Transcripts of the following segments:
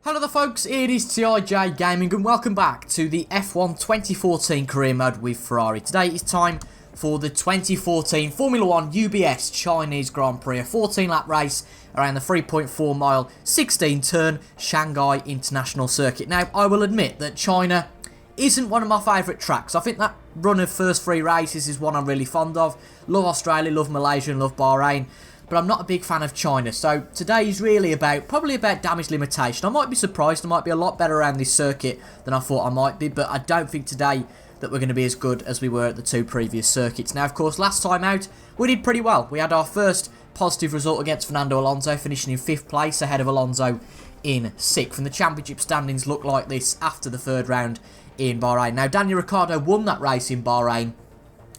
Hello there folks, it is TIJ Gaming and welcome back to the F1 2014 career mode with Ferrari. Today is time for the 2014 Formula 1 UBS Chinese Grand Prix, a 14 lap race around the 3.4 mile 16 turn Shanghai International Circuit. Now I will admit that China isn't one of my favourite tracks. I think that run of first three races is one I'm really fond of. Love Australia, love Malaysia and love Bahrain. But I'm not a big fan of China, so today is really probably about damage limitation. I might be surprised, I might be a lot better around this circuit than I thought I might be, but I don't think today that we're going to be as good as we were at the two previous circuits. Now, of course, last time out, we did pretty well. We had our first positive result against Fernando Alonso, finishing in 5th place ahead of Alonso in 6th. And the championship standings look like this after the third round in Bahrain. Now, Daniel Ricciardo won that race in Bahrain.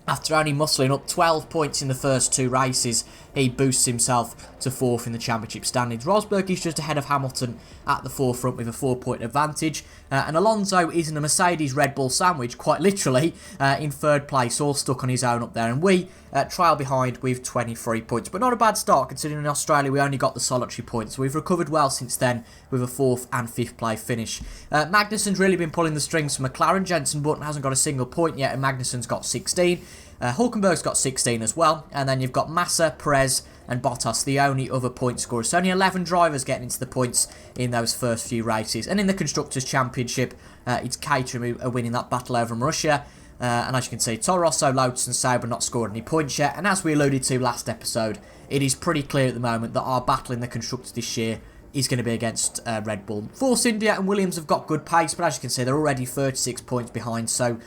After only muscling up 12 points in the first two races, he boosts himself to 4th in the championship standings. Rosberg is just ahead of Hamilton at the forefront with a 4-point advantage. And Alonso is in a Mercedes Red Bull sandwich, quite literally, in 3rd place, all stuck on his own up there. And we trail behind with 23 points. But not a bad start, considering in Australia we only got the solitary points. So we've recovered well since then with a 4th and 5th place finish. Magnussen's really been pulling the strings for McLaren. Jenson Button hasn't got a single point yet, and Magnussen's got 16. Hulkenberg's got 16 as well, and then you've got Massa, Perez and Bottas, the only other point scorers. So only 11 drivers getting into the points in those first few races. And in the Constructors' Championship, it's Caterham who are winning that battle over Russia. And as you can see, Toro Rosso, Lotus and Sauber not scored any points yet. And as we alluded to last episode, it is pretty clear at the moment that our battle in the Constructors this year is going to be against Red Bull. Force India and Williams have got good pace, but as you can see, they're already 36 points behind. So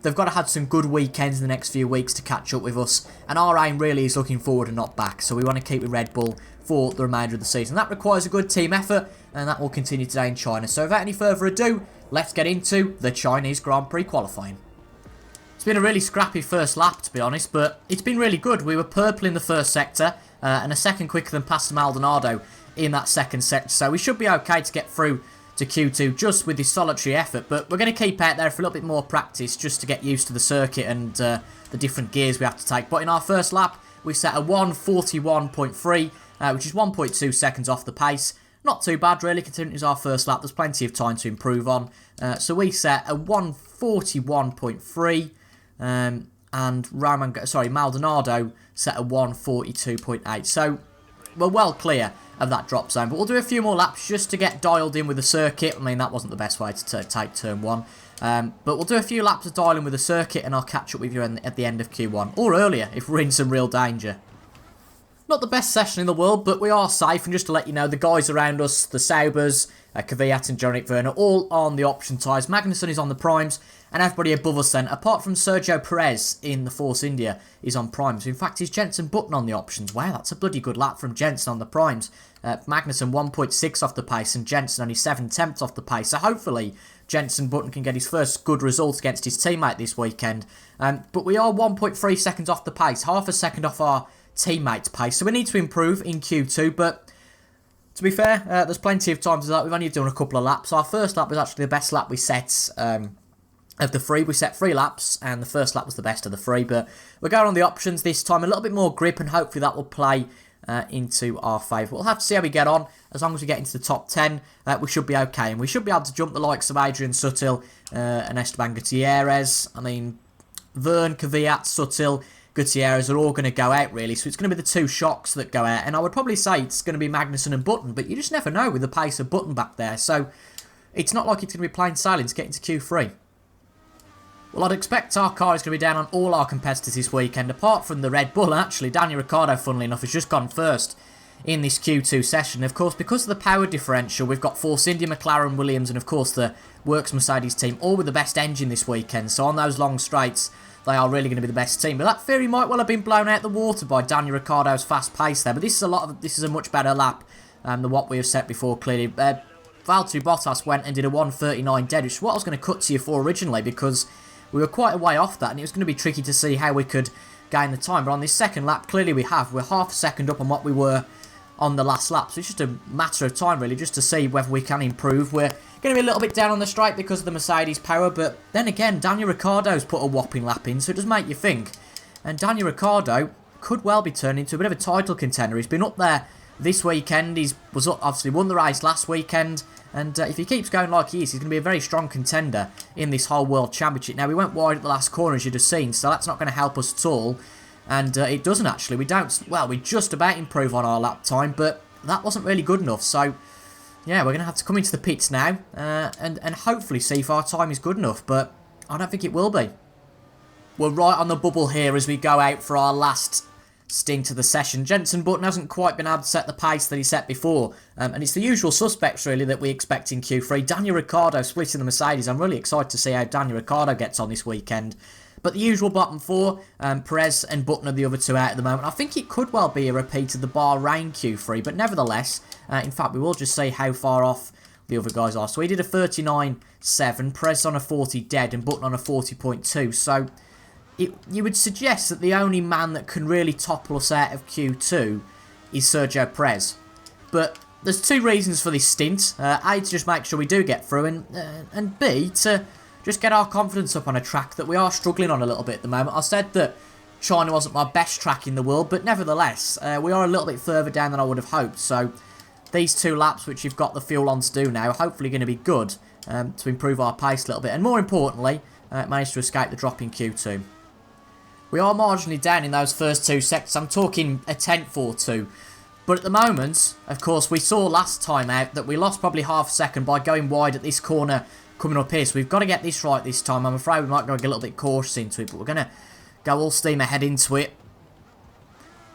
they've got to have some good weekends in the next few weeks to catch up with us. And our aim really is looking forward and not back. So we want to keep with Red Bull for the remainder of the season. That requires a good team effort, and that will continue today in China. So without any further ado, let's get into the Chinese Grand Prix qualifying. It's been a really scrappy first lap, to be honest, but it's been really good. We were purple in the first sector, and a second quicker than Pastor Maldonado in that second sector. So we should be okay to get through to Q2 just with this solitary effort, but we're going to keep out there for a little bit more practice just to get used to the circuit and the different gears we have to take. But in our first lap, we set a 1:41.3, which is 1.2 seconds off the pace. Not too bad, really, considering it was our first lap. There's plenty of time to improve on. So we set a 1:41.3, and Maldonado set a 1:42.8. So we're well clear of that drop zone, but we'll do a few more laps just to get dialed in with the circuit. I mean, that wasn't the best way to take turn 1, but we'll do a few laps of dialing with the circuit, and I'll catch up with you at the end of Q1, or earlier if we're in some real danger. Not the best session in the world, but we are safe, and just to let you know, the guys around us, the Saubers, Kvyat and Jean-Eric Vergne, all on the option tyres. Magnussen is on the primes, and everybody above us then, apart from Sergio Perez in the Force India, is on primes. In fact, it's Jenson Button on the options. Wow, that's a bloody good lap from Jenson on the primes. Magnussen 1.6 off the pace, and Jenson only 7/10 off the pace. So hopefully, Jenson Button can get his first good result against his teammate this weekend. But we are 1.3 seconds off the pace, half a second off our teammate's pace. So we need to improve in Q2, but to be fair, there's plenty of time to do that. We've only done a couple of laps. Our first lap was actually the best lap we set of the 3. We set 3 laps, and the first lap was the best of the 3. But we're going on the options this time, a little bit more grip, and hopefully that will play into our favour. We'll have to see how we get on. As long as we get into the top 10, we should be okay. And we should be able to jump the likes of Adrian Sutil and Esteban Gutierrez. I mean, Verne, Kvyat, Sutil, Gutierrez are all going to go out, really. So it's going to be the 2 shocks that go out. And I would probably say it's going to be Magnussen and Button, but you just never know with the pace of Button back there. So it's not like it's going to be plain sailing to get into Q3. Well, I'd expect our car is going to be down on all our competitors this weekend, apart from the Red Bull. Actually, Daniel Ricciardo, funnily enough, has just gone first in this Q2 session. Of course, because of the power differential, we've got Force India, McLaren, Williams, and of course the Works Mercedes team, all with the best engine this weekend. So on those long straights, they are really going to be the best team. But that theory might well have been blown out the water by Daniel Ricciardo's fast pace there. But this is a much better lap than what we have set before, clearly. Valtteri Bottas went and did a 1:39 dead, which is what I was going to cut to you for originally, because we were quite a way off that, and it was going to be tricky to see how we could gain the time. But on this second lap, clearly we have. We're half a second up on what we were on the last lap. So it's just a matter of time, really, just to see whether we can improve. We're going to be a little bit down on the straight because of the Mercedes power, but then again, Daniel Ricciardo's put a whopping lap in, so it does make you think. And Daniel Ricciardo could well be turned into a bit of a title contender. He's been up there this weekend. Was obviously won the race last weekend, and if he keeps going like he is, he's going to be a very strong contender in this whole World Championship. Now, we went wide at the last corner, as you'd have seen, so that's not going to help us at all. And it doesn't actually. We just about improve on our lap time, but that wasn't really good enough. So, yeah, we're going to have to come into the pits now and hopefully see if our time is good enough, but I don't think it will be. We're right on the bubble here as we go out for our last stint of the session. Jenson Button hasn't quite been able to set the pace that he set before, and it's the usual suspects really that we expect in Q3. Daniel Ricciardo splitting the Mercedes. I'm really excited to see how Daniel Ricciardo gets on this weekend. But the usual bottom four, Perez and Button are the other two out at the moment. I think it could well be a repeat of the Bahrain Q3, but nevertheless, in fact, we will just see how far off the other guys are. So he did a 39.7, Perez on a 40 dead, and Button on a 40.2. So you would suggest that the only man that can really topple us out of Q2 is Sergio Perez. But there's two reasons for this stint. A, to just make sure we do get through, and B, to just get our confidence up on a track that we are struggling on a little bit at the moment. I said that China wasn't my best track in the world, but nevertheless, we are a little bit further down than I would have hoped. So these 2 laps, which you've got the fuel on to do now, are hopefully going to be good to improve our pace a little bit. And more importantly, manage to escape the drop in Q2. We are marginally down in those first 2 sectors. I'm talking a tenth or two. But at the moment, of course, we saw last time out that we lost probably half a second by going wide at this corner coming up here. So we've got to get this right this time. I'm afraid we might go get a little bit cautious into it, but we're going to go all steam ahead into it.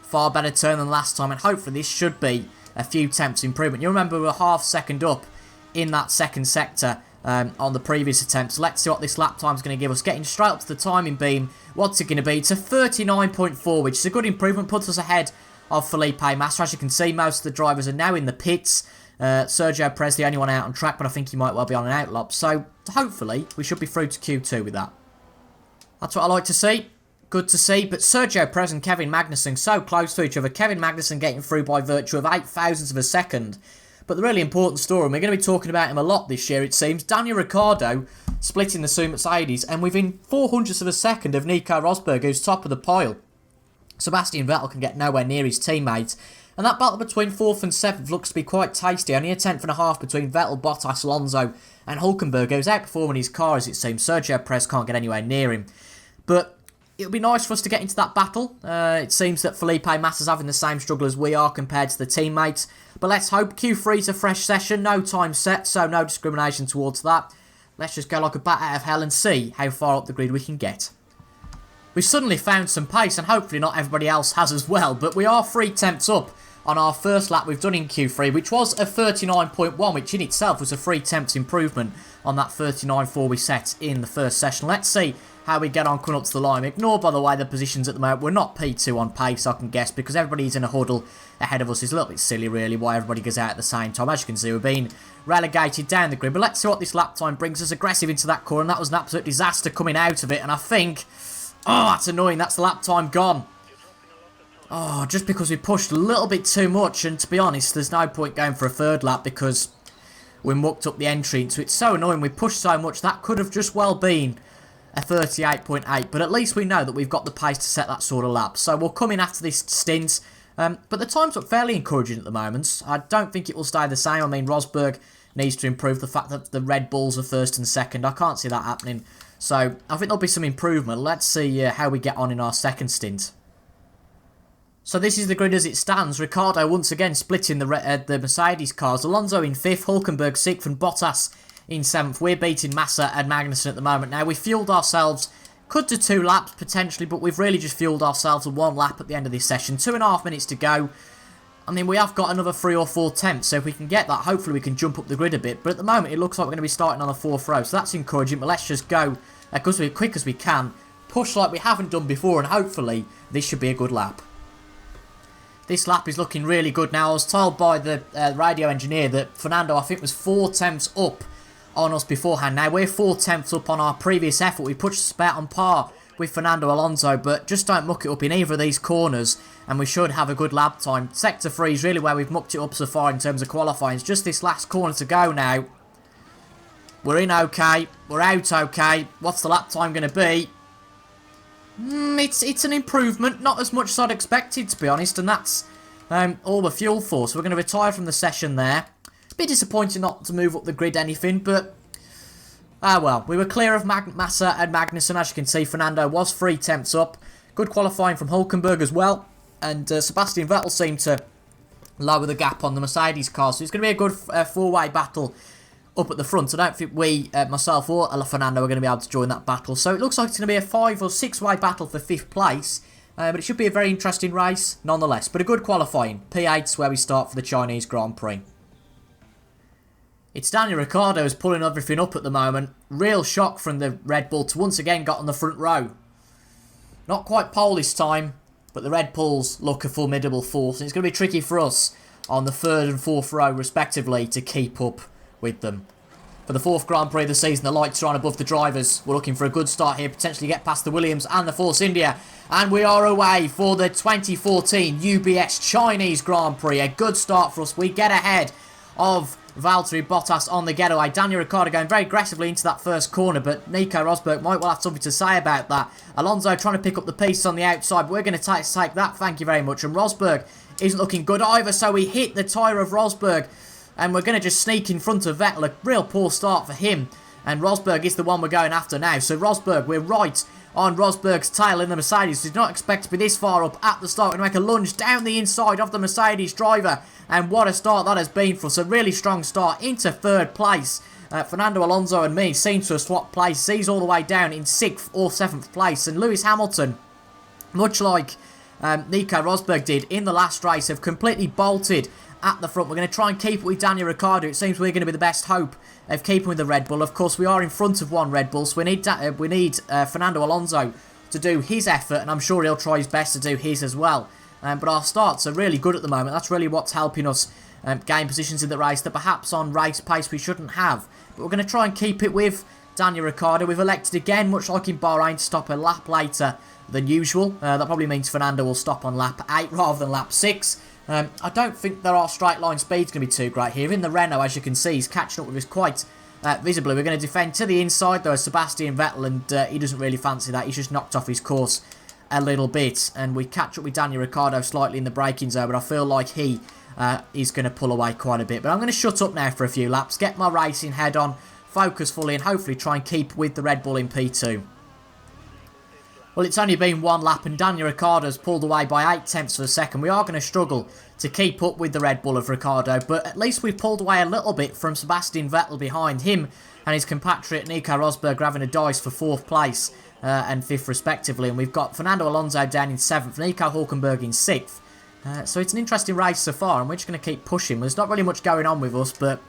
Far better turn than last time, and hopefully this should be a few tenths improvement. You remember we were half second up in that second sector on the previous attempt. So let's see what this lap time is going to give us. Getting straight up to the timing beam. What's it going to be? It's a 39.4, which is a good improvement. Puts us ahead of Felipe Massa. As you can see, most of the drivers are now in the pits. Sergio Perez, the only one out on track, but I think he might well be on an outlap. So hopefully we should be through to Q2 with that. That's what I like to see. Good to see. But Sergio Perez and Kevin Magnussen so close to each other. Kevin Magnussen getting through by virtue of 0.08 of a second. But the really important story, and we're going to be talking about him a lot this year, it seems, Daniel Ricciardo splitting the Su Mercedes, and within 0.04 of a second of Nico Rosberg, who's top of the pile. Sebastian Vettel can get nowhere near his teammates. And that battle between 4th and 7th looks to be quite tasty. Only a 10.5 between Vettel, Bottas, Alonso and Hulkenberg, who's outperforming his car as it seems. Sergio Perez can't get anywhere near him. But it'll be nice for us to get into that battle. It seems that Felipe Massa's having the same struggle as we are compared to the teammates. But let's hope Q3's a fresh session. No time set, so no discrimination towards that. Let's just go like a bat out of hell and see how far up the grid we can get. We've suddenly found some pace, and hopefully not everybody else has as well. But we are 3 tenths up on our first lap we've done in Q3, which was a 39.1, which in itself was a 3 tenths improvement on that 39.4 we set in the first session. Let's see how we get on coming up to the line. Ignore, by the way, the positions at the moment. We're not P2 on pace, I can guess, because everybody's in a huddle ahead of us. It's a little bit silly, really, why everybody goes out at the same time. As you can see, we're being relegated down the grid. But let's see what this lap time brings us. Aggressive into that corner, and that was an absolute disaster coming out of it. And I think, oh, that's annoying. That's the lap time gone. Oh, just because we pushed a little bit too much. And to be honest, there's no point going for a third lap because we mucked up the entry into it. It's so annoying. We pushed so much. That could have just well been a 38.8, but at least we know that we've got the pace to set that sort of lap. So we'll come in after this stint, but the times look fairly encouraging at the moment. I don't think it will stay the same. I mean, Rosberg needs to improve. The fact that the Red Bulls are first and second, I can't see that happening. So I think there'll be some improvement. Let's see how we get on in our second stint. So this is the grid as it stands. Ricciardo once again splitting the Mercedes cars. Alonso in 5th, Hulkenberg 6th, and Bottas in 7th. We're beating Massa and Magnussen at the moment. Now, we fueled ourselves, could do 2 laps potentially, but we've really just fueled ourselves a 1 lap at the end of this session. 2.5 minutes to go. I mean, we have got another 3 or 4 tenths, so if we can get that, hopefully we can jump up the grid a bit. But at the moment, it looks like we're going to be starting on the 4th row, so that's encouraging. But let's just go as quick as we can, push like we haven't done before, and hopefully this should be a good lap. This lap is looking really good now. I was told by the radio engineer that Fernando, I think, was 4 tenths up on us beforehand. Now, we're 4 tenths up on our previous effort. We pushed us about on par with Fernando Alonso, but just don't muck it up in either of these corners, and we should have a good lap time. Sector 3 is really where we've mucked it up so far in terms of qualifying. It's just this last corner to go now. We're in okay. We're out okay. What's the lap time going to be? It's an improvement. Not as much as I'd expected, to be honest, and that's all the fuel for. So we're going to retire from the session there. Bit disappointing not to move up the grid anything, but well, we were clear of Massa and Magnussen. As you can see, Fernando was 3 tenths up. Good qualifying from Hülkenberg as well. And Sebastian Vettel seemed to lower the gap on the Mercedes car. So it's going to be a good 4-way battle up at the front. I don't think we, myself or Fernando, are going to be able to join that battle. So it looks like it's going to be a 5- or 6-way battle for 5th place. But it should be a very interesting race nonetheless. But a good qualifying. P8's where we start for the Chinese Grand Prix. It's Daniel Ricciardo who's pulling everything up at the moment. Real shock from the Red Bull to once again got on the front row. Not quite pole this time, but the Red Bulls look a formidable force. And it's going to be tricky for us on the 3rd and 4th row respectively to keep up with them. For the 4th Grand Prix of the season, the lights are on above the drivers. We're looking for a good start here, potentially get past the Williams and the Force India. And we are away for the 2014 UBS Chinese Grand Prix. A good start for us. We get ahead of Valtteri Bottas on the getaway. Daniel Ricciardo going very aggressively into that first corner, but Nico Rosberg might well have something to say about that. Alonso trying to pick up the piece on the outside, but we're going to take that, thank you very much. And Rosberg isn't looking good either, so we hit the tyre of Rosberg, and we're going to just sneak in front of Vettel. A real poor start for him, and Rosberg is the one we're going after now. So Rosberg, we're right on Rosberg's tail in the Mercedes. Did not expect to be this far up at the start. We're going to make a lunge down the inside of the Mercedes driver. And what a start that has been for us. A really strong start into 3rd place. Fernando Alonso and me seem to have swapped places. He's all the way down in 6th or 7th place. And Lewis Hamilton, much like Nico Rosberg did in the last race, have completely bolted at the front. We're going to try and keep it with Daniel Ricciardo. It seems we're going to be the best hope of keeping with the Red Bull. Of course, we are in front of one Red Bull, so we need Fernando Alonso to do his effort, and I'm sure he'll try his best to do his as well. But our starts are really good at the moment. That's really what's helping us gain positions in the race that perhaps on race pace we shouldn't have. But we're going to try and keep it with Daniel Ricciardo. We've elected again, much like in Bahrain, to stop a lap later than usual. That probably means Fernando will stop on lap 8 rather than lap 6. I don't think there are straight line speeds going to be too great here. In the Renault, as you can see, he's catching up with us quite visibly. We're going to defend to the inside, though, as Sebastian Vettel, and he doesn't really fancy that. He's just knocked off his course a little bit. And we catch up with Daniel Ricciardo slightly in the braking zone, but I feel like he is going to pull away quite a bit. But I'm going to shut up now for a few laps, get my racing head on, focus fully, and hopefully try and keep with the Red Bull in P2. Well, it's only been one lap and Daniel Ricciardo's pulled away by 8 tenths of a second. We are going to struggle to keep up with the Red Bull of Ricciardo, but at least we've pulled away a little bit from Sebastian Vettel behind him, and his compatriot Nico Rosberg having a dice for 4th place and 5th respectively. And we've got Fernando Alonso down in 7th, Nico Hülkenberg in 6th. So it's an interesting race so far, and we're just going to keep pushing. There's not really much going on with us, but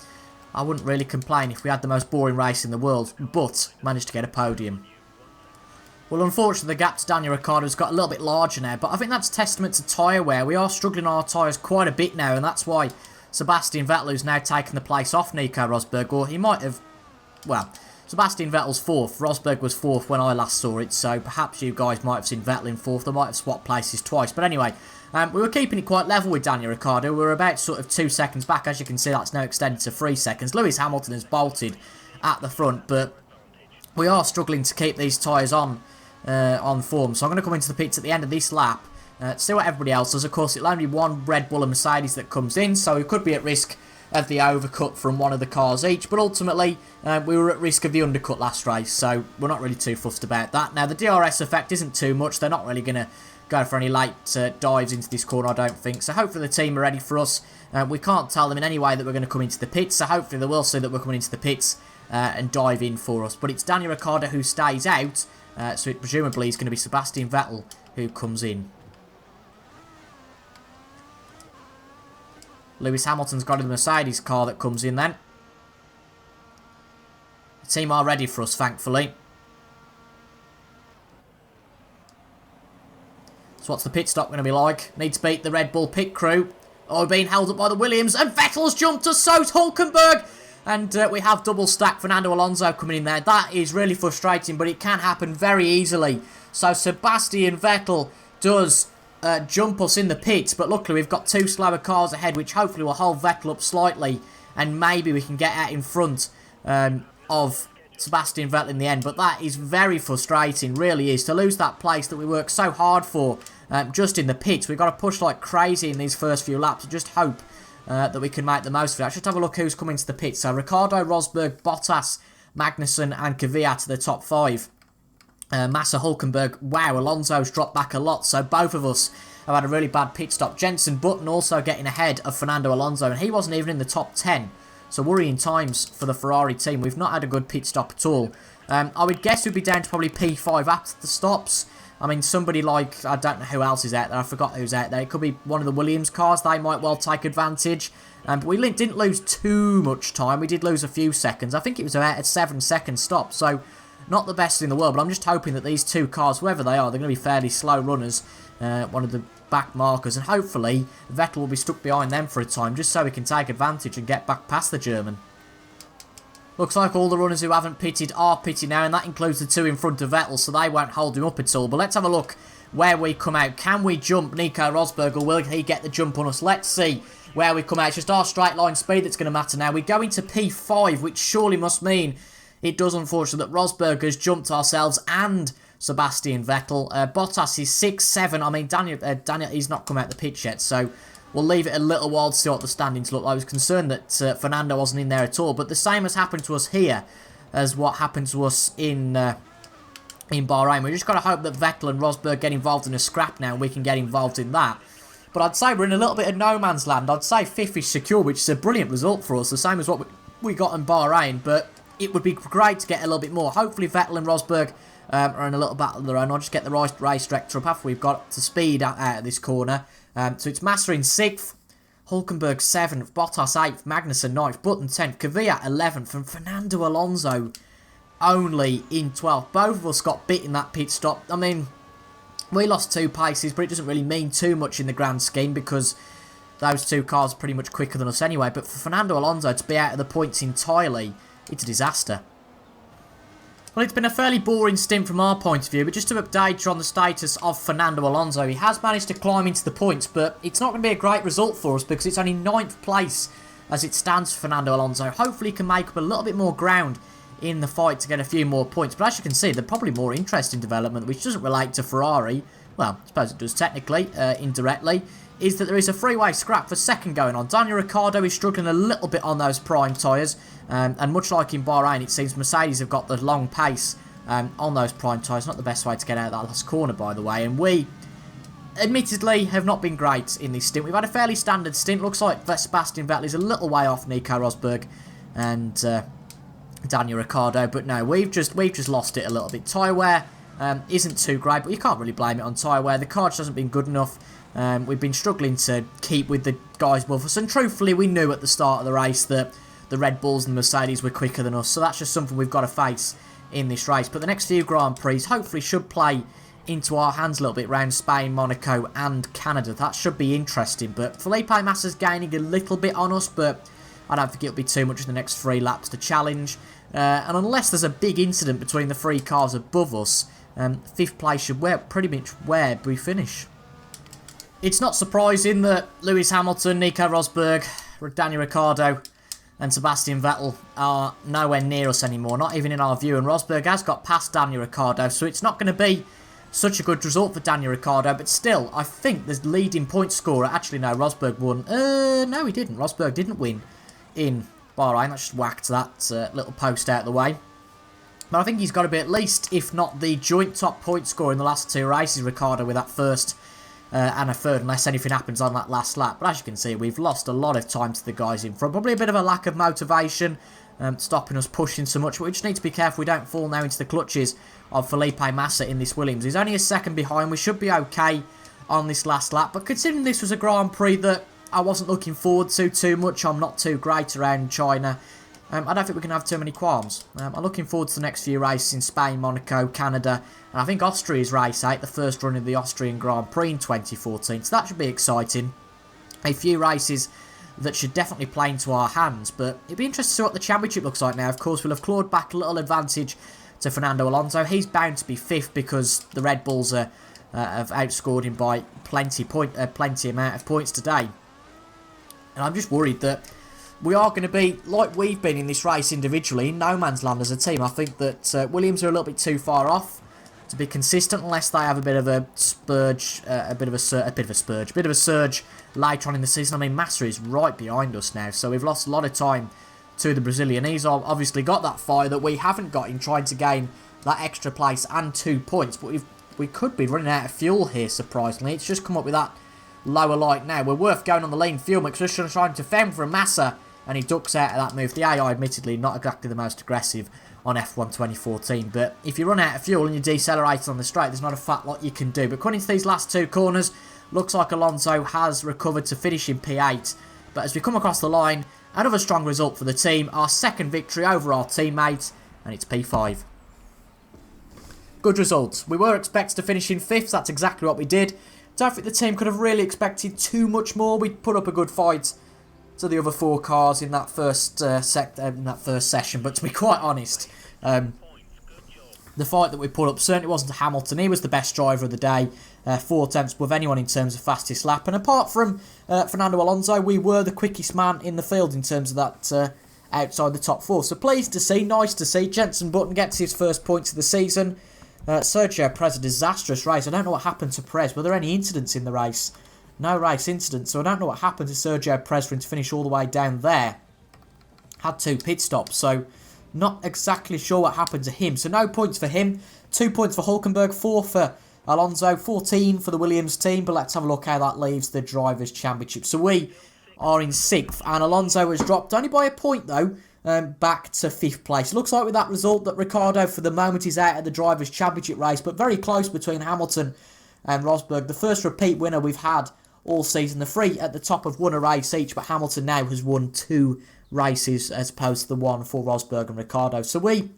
I wouldn't really complain if we had the most boring race in the world, but managed to get a podium. Well, unfortunately, the gap to Daniel Ricciardo's got a little bit larger now, but I think that's testament to tyre wear. We are struggling on our tyres quite a bit now, and that's why Sebastian Vettel, who's now taken the place off Nico Rosberg, or he might have, well, Sebastian Vettel's 4th. Rosberg was 4th when I last saw it, so perhaps you guys might have seen Vettel in 4th. They might have swapped places twice, but anyway, we were keeping it quite level with Daniel Ricciardo. We were about sort of 2 seconds back. As you can see, that's now extended to 3 seconds. Lewis Hamilton has bolted at the front, but we are struggling to keep these tyres on form. So I'm going to come into the pits at the end of this lap to see what everybody else does. Of course, it'll only be one Red Bull and Mercedes that comes in, so we could be at risk of the overcut from one of the cars each, but ultimately we were at risk of the undercut last race, so we're not really too fussed about that. Now, the DRS effect isn't too much. They're not really going to go for any late dives into this corner, I don't think, so hopefully the team are ready for us. We can't tell them in any way that we're going to come into the pits, so hopefully they will see that we're coming into the pits and dive in for us. But it's Daniel Ricciardo who stays out, so it presumably is going to be Sebastian Vettel who comes in. Lewis Hamilton's got in the Mercedes car that comes in then. The team are ready for us, thankfully. So what's the pit stop going to be like? Need to beat the Red Bull pit crew. Oh, we're being held up by the Williams, and Vettel's jumped us, so's Hülkenberg. And we have double stack Fernando Alonso coming in there. That is really frustrating, but it can happen very easily. So Sebastian Vettel does jump us in the pits, but luckily we've got 2 slower cars ahead, which hopefully will hold Vettel up slightly, and maybe we can get out in front of Sebastian Vettel in the end. But that is very frustrating, really is, to lose that place that we worked so hard for just in the pits. We've got to push like crazy in these first few laps and just hope that we can make the most of it. Let's just have a look who's coming to the pits. So Ricciardo, Rosberg, Bottas, Magnussen and Kvyat to the top 5. Massa, Hulkenberg, wow, Alonso's dropped back a lot, so both of us have had a really bad pit stop. Jenson Button also getting ahead of Fernando Alonso, and he wasn't even in the top 10. So worrying times for the Ferrari team. We've not had a good pit stop at all. I would guess we'd be down to probably P5 after the stops. I mean, somebody like, I don't know who else is out there. I forgot who's out there. It could be one of the Williams cars. They might well take advantage. But we didn't lose too much time. We did lose a few seconds. I think it was about a 7-second stop. So not the best in the world. But I'm just hoping that these two cars, whoever they are, they're going to be fairly slow runners. One of the back markers. And hopefully Vettel will be stuck behind them for a time. Just so we can take advantage and get back past the German. Looks like all the runners who haven't pitted are pitting now, and that includes the 2 in front of Vettel, so they won't hold him up at all. But let's have a look where we come out. Can we jump Nico Rosberg, or will he get the jump on us? Let's see where we come out. It's just our straight line speed that's going to matter now. We go into P5, which surely must mean it does, unfortunately, that Rosberg has jumped ourselves and Sebastian Vettel. Bottas is 6-7. I mean, Daniel, he's not come out the pitch yet, so we'll leave it a little while to see what the standings look like. I was concerned that Fernando wasn't in there at all. But the same has happened to us here as what happened to us in Bahrain. We've just got to hope that Vettel and Rosberg get involved in a scrap now and we can get involved in that. But I'd say we're in a little bit of no man's land. I'd say 5th is secure, which is a brilliant result for us. The same as what we got in Bahrain. But it would be great to get a little bit more. Hopefully Vettel and Rosberg are in a little battle of their own. I'll just get the right race director up after we've got to speed out of this corner. So it's Massa in 6th, Hulkenberg 7th, Bottas 8th, Magnussen 9th, Button 10th, Kvyat 11th, and Fernando Alonso only in 12th. Both of us got bit in that pit stop. I mean, we lost 2 paces, but it doesn't really mean too much in the grand scheme because those 2 cars are pretty much quicker than us anyway. But for Fernando Alonso to be out of the points entirely, it's a disaster. Well, it's been a fairly boring stint from our point of view, but just to update you on the status of Fernando Alonso, he has managed to climb into the points, but it's not going to be a great result for us because it's only 9th place as it stands for Fernando Alonso. Hopefully he can make up a little bit more ground in the fight to get a few more points, but as you can see, they're probably more interesting development, which doesn't relate to Ferrari. Well, I suppose it does technically, indirectly, is that there is a freeway scrap for 2nd going on. Daniel Ricciardo is struggling a little bit on those prime tyres. And much like in Bahrain, it seems Mercedes have got the long pace on those prime tyres. Not the best way to get out of that last corner, by the way. And we, admittedly, have not been great in this stint. We've had a fairly standard stint. Looks like Sebastian Vettel is a little way off Nico Rosberg and Daniel Ricciardo. But no, we've just lost it a little bit. Tyre wear isn't too great, but you can't really blame it on tyre wear. The car just hasn't been good enough. We've been struggling to keep with the guys above us. And truthfully, we knew at the start of the race that the Red Bulls and the Mercedes were quicker than us, so that's just something we've got to face in this race. But the next few Grand Prix hopefully should play into our hands a little bit around Spain, Monaco and Canada. That should be interesting, but Felipe Massa's gaining a little bit on us, but I don't think it'll be too much in the next 3 laps to challenge. And unless there's a big incident between the 3 cars above us, 5th place should pretty much where we finish. It's not surprising that Lewis Hamilton, Nico Rosberg, Daniel Ricciardo and Sebastian Vettel are nowhere near us anymore, not even in our view. And Rosberg has got past Daniel Ricciardo, so it's not going to be such a good result for Daniel Ricciardo. But still, I think the leading point scorer, actually no, Rosberg won. No, he didn't. Rosberg didn't win in Bahrain. Let's just whack that little post out of the way. But I think he's got to be at least, if not the joint top point scorer in the last 2 races, Ricciardo, with that first and a 3rd, unless anything happens on that last lap. But as you can see, we've lost a lot of time to the guys in front. Probably a bit of a lack of motivation, stopping us pushing so much. But we just need to be careful we don't fall now into the clutches of Felipe Massa in this Williams. He's only a 2nd behind. We should be okay on this last lap. But considering this was a Grand Prix that I wasn't looking forward to too much, I'm not too great around China, I don't think we can have too many qualms. I'm looking forward to the next few races in Spain, Monaco, Canada, and I think Austria is race 8, the first run of the Austrian Grand Prix in 2014, so that should be exciting. A few races that should definitely play into our hands, but it'd be interesting to see what the championship looks like now. Of course, we'll have clawed back a little advantage to Fernando Alonso. He's bound to be 5th because the Red Bulls have outscored him by plenty amount of points today. And I'm just worried that we are going to be, like we've been in this race individually, in no man's land as a team. I think that Williams are a little bit too far off. to be consistent unless they have a bit of a spurge, a bit of a surge later on in the season. I mean, Massa is right behind us now, so we've lost a lot of time to the Brazilian. He's obviously got that fire that we haven't got in trying to gain that extra place and 2 points, but we could be running out of fuel here, surprisingly. It's just come up with that lower light now. We're worth going on the lean fuel mix. We're just trying to fend for a Massa, and he ducks out of that move. The AI, admittedly, not exactly the most aggressive on F1 2014, but if you run out of fuel and you decelerate on the straight, there's not a fat lot you can do. But coming into these last 2 corners, looks like Alonso has recovered to finish in P8, but as we come across the line, another strong result for the team, our second victory over our teammates, and it's P5. Good result. We were expected to finish in 5th, that's exactly what we did. Don't think the team could have really expected too much more. We put up a good fight to the other 4 cars in that first session, but to be quite honest, the fight that we put up certainly wasn't Hamilton. He was the best driver of the day, 4 tenths above anyone in terms of fastest lap, and apart from Fernando Alonso, we were the quickest man in the field in terms of that outside the top 4. So pleased to see, nice to see. Jenson Button gets his first points of the season. Sergio Perez, a disastrous race. I don't know what happened to Perez. Were there any incidents in the race? No race incidents, so I don't know what happened to Sergio Perez for him to finish all the way down there. Had 2 pit stops, so not exactly sure what happened to him. So no points for him. 2 points for Hulkenberg, 4 for Alonso, 14 for the Williams team. But let's have a look how that leaves the Drivers' Championship. So we are in 6th, and Alonso has dropped only by a point, though, back to 5th place. Looks like with that result that Ricciardo, for the moment, is out of the Drivers' Championship race, but very close between Hamilton and Rosberg. The first repeat winner we've had all season. The 3 at the top have won a race each, but Hamilton now has won 2 races as opposed to the 1 for Rosberg and Ricciardo. So we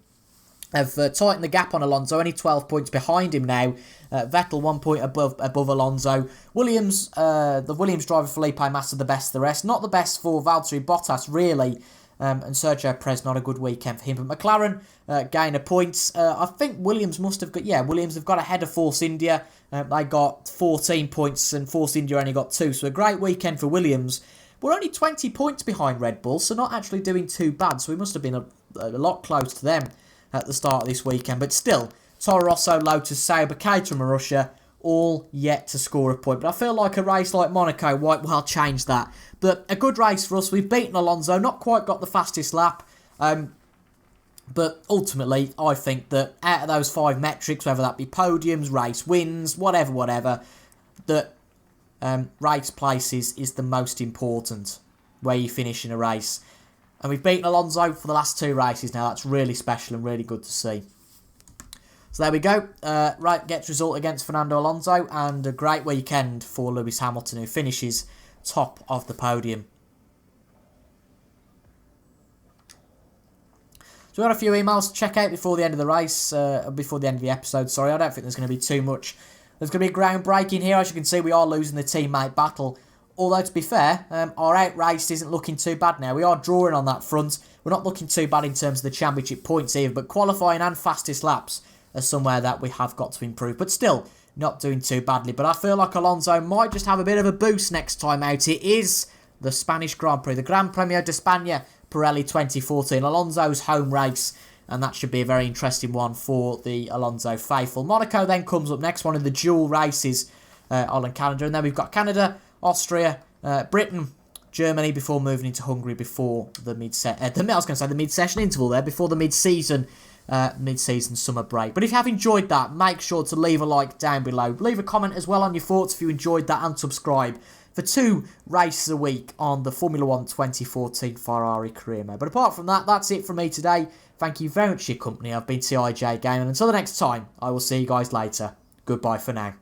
have tightened the gap on Alonso, only 12 points behind him now. Vettel 1 point above Alonso. Williams, the Williams driver Felipe Massa, the best of the rest. Not the best for Valtteri Bottas, really. And Sergio Perez, not a good weekend for him. But McLaren gain a point. I think Williams must have got... Yeah, Williams have got ahead of Force India. They got 14 points and Force India only got 2. So a great weekend for Williams. We're only 20 points behind Red Bull, so not actually doing too bad. So we must have been a lot close to them at the start of this weekend. But still, Toro Rosso, Lotus, Sauber, Caterham and Russia, all yet to score a point. But I feel like a race like Monaco might well change that. But a good race for us. We've beaten Alonso, not quite got the fastest lap. But ultimately, I think that out of those 5 metrics, whether that be podiums, race wins, whatever, that race places is the most important where you finish in a race. And we've beaten Alonso for the last 2 races now. That's really special and really good to see. So there we go. Right, gets result against Fernando Alonso, and a great weekend for Lewis Hamilton, who finishes top of the podium. So we got a few emails to check out before the end of the race, before the end of the episode, sorry. I don't think there's going to be too much. There's going to be groundbreaking here. As you can see, we are losing the teammate battle. Although, to be fair, our outrace isn't looking too bad now. We are drawing on that front. We're not looking too bad in terms of the championship points either, but qualifying and fastest laps are somewhere that we have got to improve. But still, not doing too badly. But I feel like Alonso might just have a bit of a boost next time out. It is the Spanish Grand Prix, the Gran Premio de España Pirelli 2014, Alonso's home race, and that should be a very interesting one for the Alonso faithful. Monaco then comes up next, one of the dual races, Holland, Canada, and then we've got Canada, Austria, Britain, Germany before moving into Hungary before the mid-session interval there, before the mid-season summer break. But if you have enjoyed that, make sure to leave a like down below. Leave a comment as well on your thoughts if you enjoyed that, and subscribe for 2 races a week on the Formula 1 2014 Ferrari career mode. But apart from that, that's it from me today. Thank you very much for your company. I've been CIJ Game, and until the next time, I will see you guys later. Goodbye for now.